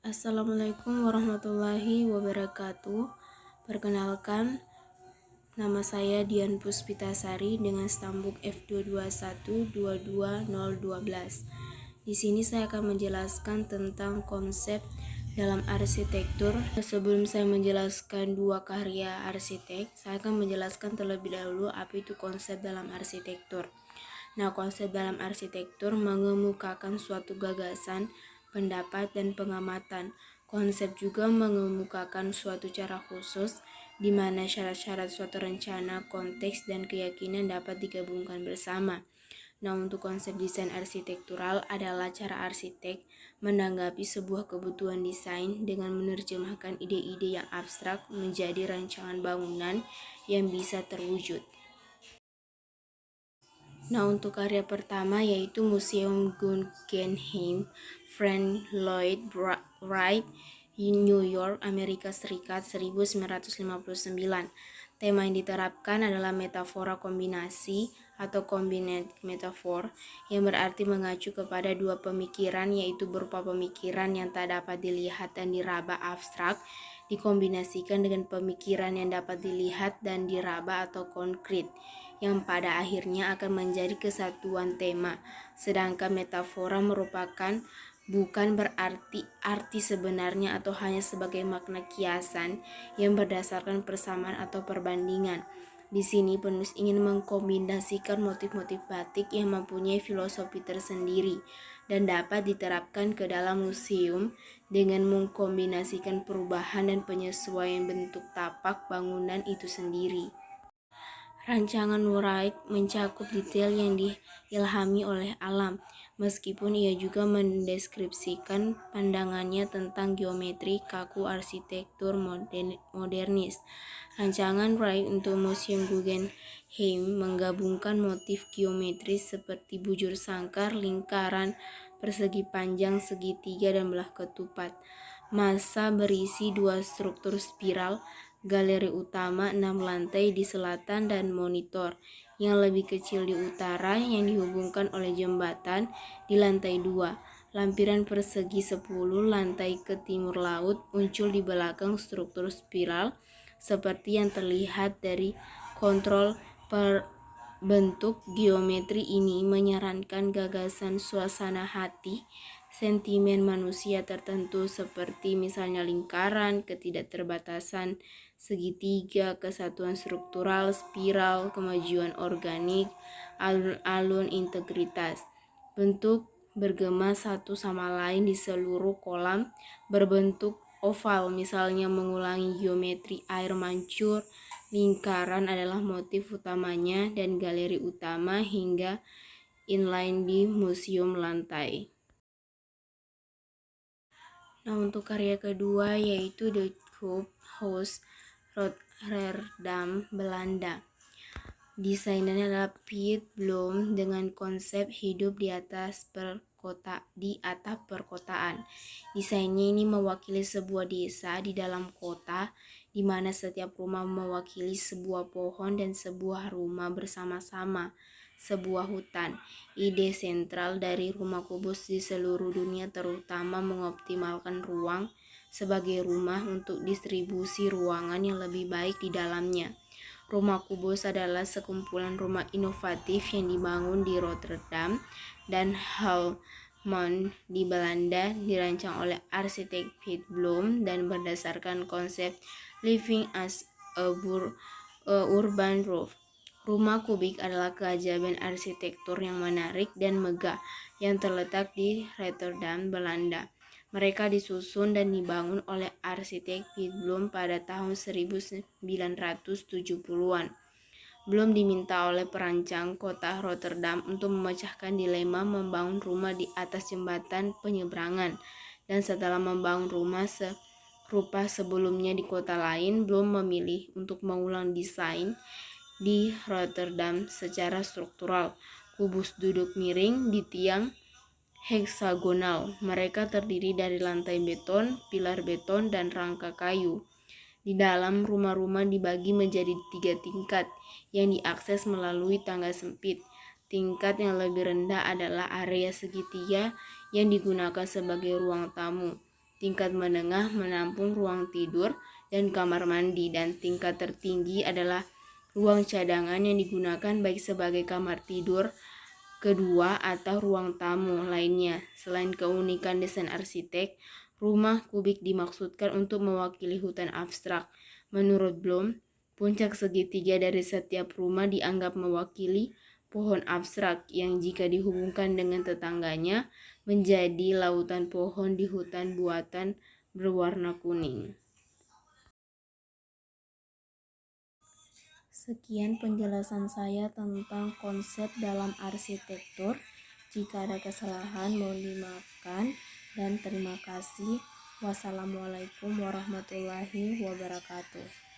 Assalamualaikum warahmatullahi wabarakatuh. Perkenalkan, nama saya Dian Puspitasari dengan stambuk F221220012. Di sini saya akan menjelaskan tentang konsep dalam arsitektur. Sebelum saya menjelaskan dua karya arsitek, saya akan menjelaskan terlebih dahulu apa itu konsep dalam arsitektur. Nah, konsep dalam arsitektur mengemukakan suatu gagasan, pendapat, dan pengamatan. Konsep juga mengemukakan suatu cara khusus di mana syarat-syarat suatu rencana, konteks, dan keyakinan dapat digabungkan bersama. Nah, untuk konsep desain arsitektural adalah cara arsitek menanggapi sebuah kebutuhan desain dengan menerjemahkan ide-ide yang abstrak menjadi rancangan bangunan yang bisa terwujud. Nah, untuk karya pertama yaitu Museum Guggenheim Frank Lloyd Wright, New York, Amerika Serikat 1959. Tema yang diterapkan adalah metafora kombinasi atau combined metaphor yang berarti mengacu kepada dua pemikiran, yaitu berupa pemikiran yang tak dapat dilihat dan diraba abstrak dikombinasikan dengan pemikiran yang dapat dilihat dan diraba atau konkret, yang pada akhirnya akan menjadi kesatuan tema. Sedangkan metafora merupakan bukan berarti arti sebenarnya atau hanya sebagai makna kiasan yang berdasarkan persamaan atau perbandingan. Di sini penulis ingin mengkombinasikan motif-motif batik yang mempunyai filosofi tersendiri dan dapat diterapkan ke dalam museum dengan mengkombinasikan perubahan dan penyesuaian bentuk tapak bangunan itu sendiri. Rancangan Wright mencakup detail yang diilhami oleh alam, meskipun ia juga mendeskripsikan pandangannya tentang geometri kaku arsitektur modernis. Rancangan Wright untuk Museum Guggenheim menggabungkan motif geometris seperti bujur sangkar, lingkaran, persegi panjang, segitiga, dan belah ketupat. Masa berisi dua struktur spiral, galeri utama 6 lantai di selatan dan monitor yang lebih kecil di utara yang dihubungkan oleh jembatan di lantai 2. Lampiran persegi 10 lantai ke timur laut muncul di belakang struktur spiral seperti yang terlihat dari kontrol bentuk geometri ini menyarankan gagasan suasana hati, sentimen manusia tertentu seperti misalnya lingkaran, ketidakterbatasan, segitiga, kesatuan struktural, spiral, kemajuan organik, alun-alun, integritas. Bentuk bergema satu sama lain di seluruh kolam berbentuk oval, misalnya mengulangi geometri air mancur. Lingkaran adalah motif utamanya dan galeri utama hingga inline di museum lantai. Nah, untuk karya kedua yaitu The Cube House, Rotterdam, Belanda. Desainernya adalah Piet Blom dengan konsep hidup di atap perkotaan. Desainnya ini mewakili sebuah desa di dalam kota, di mana setiap rumah mewakili sebuah pohon dan sebuah rumah bersama-sama, sebuah hutan. Ide sentral dari rumah kubus di seluruh dunia terutama mengoptimalkan ruang sebagai rumah untuk distribusi ruangan yang lebih baik di dalamnya. Rumah kubus adalah sekumpulan rumah inovatif yang dibangun di Rotterdam dan Helmond di Belanda, dirancang oleh arsitek Piet Blom dan berdasarkan konsep living as a urban roof. Rumah kubik adalah keajaiban arsitektur yang menarik dan megah yang terletak di Rotterdam, Belanda. Mereka disusun dan dibangun oleh arsitek Piet Blom pada tahun 1970-an. Blom diminta oleh perancang kota Rotterdam untuk memecahkan dilema membangun rumah di atas jembatan penyeberangan, dan setelah membangun rumah serupa sebelumnya di kota lain, Blom memilih untuk mengulang desain di Rotterdam secara struktural. Kubus duduk miring di tiang heksagonal. Mereka terdiri dari lantai beton, pilar beton, dan rangka kayu. Di dalam, rumah-rumah dibagi menjadi 3 tingkat yang diakses melalui tangga sempit. Tingkat yang lebih rendah adalah area segitiga yang digunakan sebagai ruang tamu. tingkat menengah menampung ruang tidur dan kamar mandi, dan tingkat tertinggi adalah ruang cadangan yang digunakan baik sebagai kamar tidur kedua atau ruang tamu lainnya. Selain keunikan desain arsitek, rumah kubik dimaksudkan untuk mewakili hutan abstrak. Menurut Bloom, puncak segitiga dari setiap rumah dianggap mewakili pohon abstrak yang jika dihubungkan dengan tetangganya menjadi lautan pohon di hutan buatan berwarna kuning. Sekian penjelasan saya tentang konsep dalam arsitektur. Jika ada kesalahan mohon dimaafkan, dan terima kasih. Wassalamualaikum warahmatullahi wabarakatuh.